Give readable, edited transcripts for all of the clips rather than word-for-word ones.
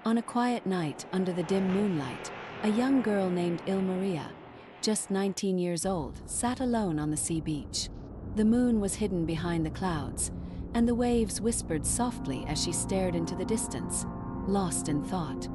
On a quiet night under the dim moonlight, a young girl named Ilmaria, just 19 years old, sat alone on the sea beach. The moon was hidden behind the clouds, and the waves whispered softly as she stared into the distance, lost in thought.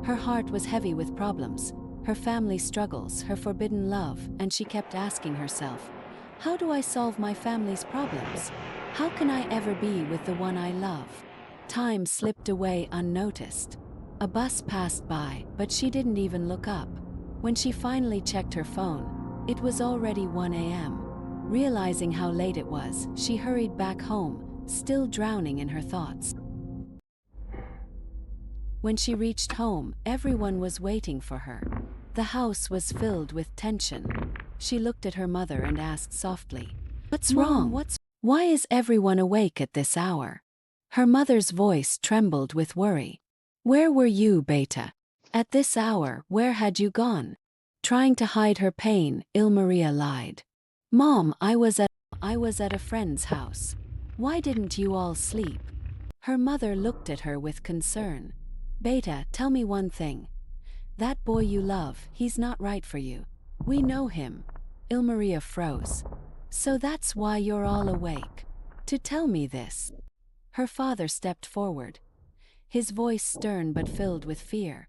Her heart was heavy with problems, her family struggles, her forbidden love, and she kept asking herself, how do I solve my family's problems? How can I ever be with the one I love? Time slipped away unnoticed. A bus passed by, but she didn't even look up. When she finally checked her phone, it was already 1 a.m. Realizing how late it was, she hurried back home, still drowning in her thoughts. When she reached home, everyone was waiting for her. The house was filled with tension. She looked at her mother and asked softly, "What's wrong? Why is everyone awake at this hour?" Her mother's voice trembled with worry. "Where were you, Beta? At this hour, where had you gone?" Trying to hide her pain, Ilmaria lied. "Mom, I was at a friend's house. Why didn't you all sleep?" Her mother looked at her with concern. "Beta, tell me one thing. That boy you love, he's not right for you. We know him." Ilmaria froze. "So that's why you're all awake? To tell me this?" Her father stepped forward, his voice stern but filled with fear.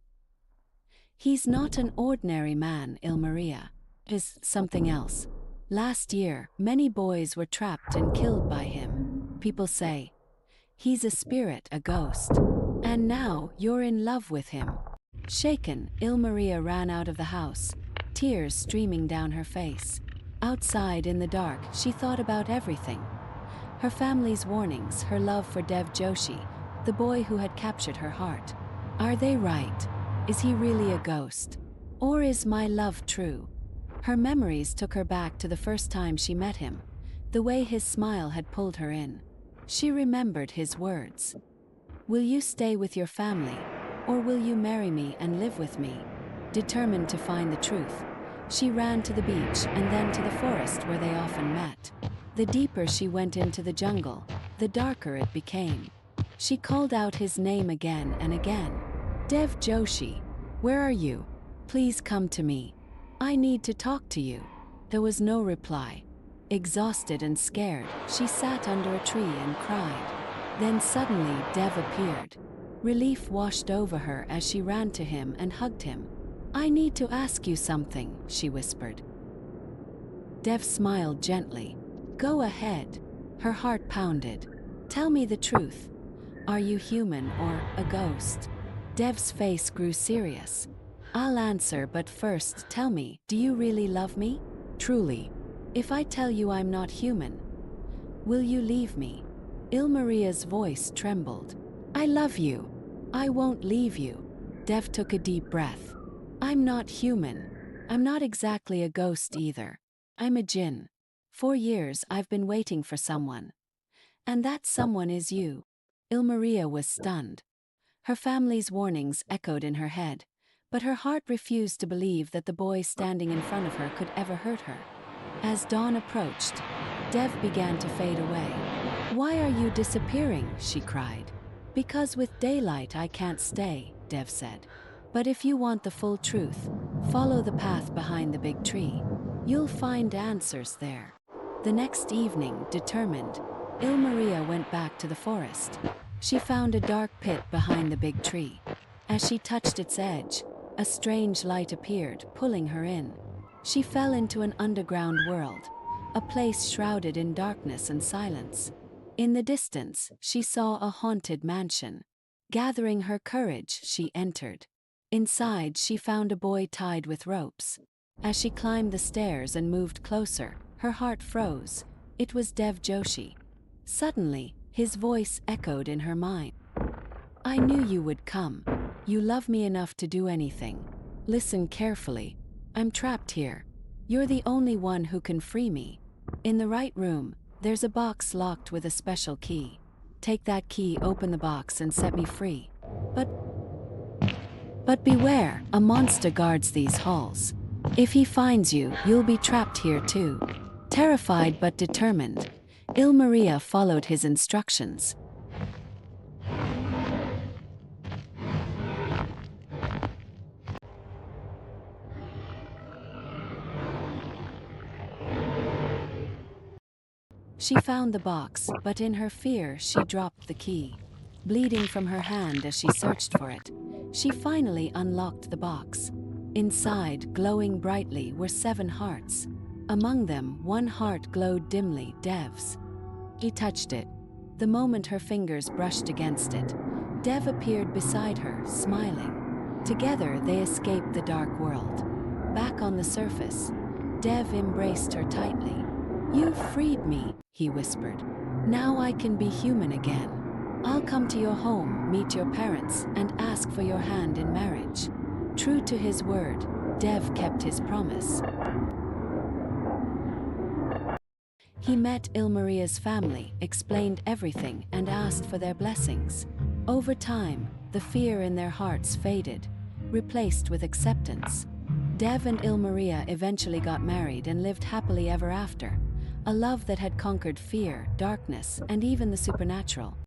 "He's not an ordinary man, Ilmaria. He's something else. Last year, many boys were trapped and killed by him. People say he's a spirit, a ghost. And now you're in love with him." Shaken, Ilmaria ran out of the house, tears streaming down her face. Outside in the dark, she thought about everything. Her family's warnings, her love for Dev Joshi, the boy who had captured her heart. Are they right? Is he really a ghost? Or is my love true? Her memories took her back to the first time she met him, the way his smile had pulled her in. She remembered his words. "Will you stay with your family, or will you marry me and live with me?" Determined to find the truth, she ran to the beach and then to the forest where they often met. The deeper she went into the jungle, the darker it became. She called out his name again and again. "Dev Joshi, where are you? Please come to me. I need to talk to you." There was no reply. Exhausted and scared, she sat under a tree and cried. Then suddenly Dev appeared. Relief washed over her as she ran to him and hugged him. "I need to ask you something," she whispered. Dev smiled gently. "Go ahead." Her heart pounded. "Tell me the truth. Are you human or a ghost?" Dev's face grew serious. "I'll answer, but first tell me, do you really love me? Truly. If I tell you I'm not human, will you leave me?" Ilmaria's voice trembled. "I love you. I won't leave you." Dev took a deep breath. "I'm not human. I'm not exactly a ghost either. I'm a jinn. 4 years I've been waiting for someone. And that someone is you." Ilmaria was stunned. Her family's warnings echoed in her head, but her heart refused to believe that the boy standing in front of her could ever hurt her. As dawn approached, Dev began to fade away. "Why are you disappearing?" she cried. "Because with daylight I can't stay," Dev said. "But if you want the full truth, follow the path behind the big tree. You'll find answers there." The next evening, determined, Ilmaria went back to the forest. She found a dark pit behind the big tree. As she touched its edge, a strange light appeared, pulling her in. She fell into an underground world, a place shrouded in darkness and silence. In the distance, she saw a haunted mansion. Gathering her courage, she entered. Inside, she found a boy tied with ropes. As she climbed the stairs and moved closer, her heart froze. It was Dev Joshi. Suddenly, his voice echoed in her mind. "I knew you would come. You love me enough to do anything. Listen carefully. I'm trapped here. You're the only one who can free me. In the right room, there's a box locked with a special key. Take that key, open the box, and set me free. But beware, a monster guards these halls. If he finds you, you'll be trapped here too." Terrified but determined, Ilmaria followed his instructions. She found the box, but in her fear she dropped the key. Bleeding from her hand as she searched for it, she finally unlocked the box. Inside, glowing brightly, were 7 hearts. Among them, one heart glowed dimly, Dev's. He touched it. The moment her fingers brushed against it, Dev appeared beside her, smiling. Together, they escaped the dark world. Back on the surface, Dev embraced her tightly. "You've freed me," he whispered. "Now I can be human again. I'll come to your home, meet your parents, and ask for your hand in marriage." True to his word, Dev kept his promise. He met Ilmaria's family, explained everything, and asked for their blessings. Over time, the fear in their hearts faded, replaced with acceptance. Dev and Ilmaria eventually got married and lived happily ever after, a love that had conquered fear, darkness, and even the supernatural.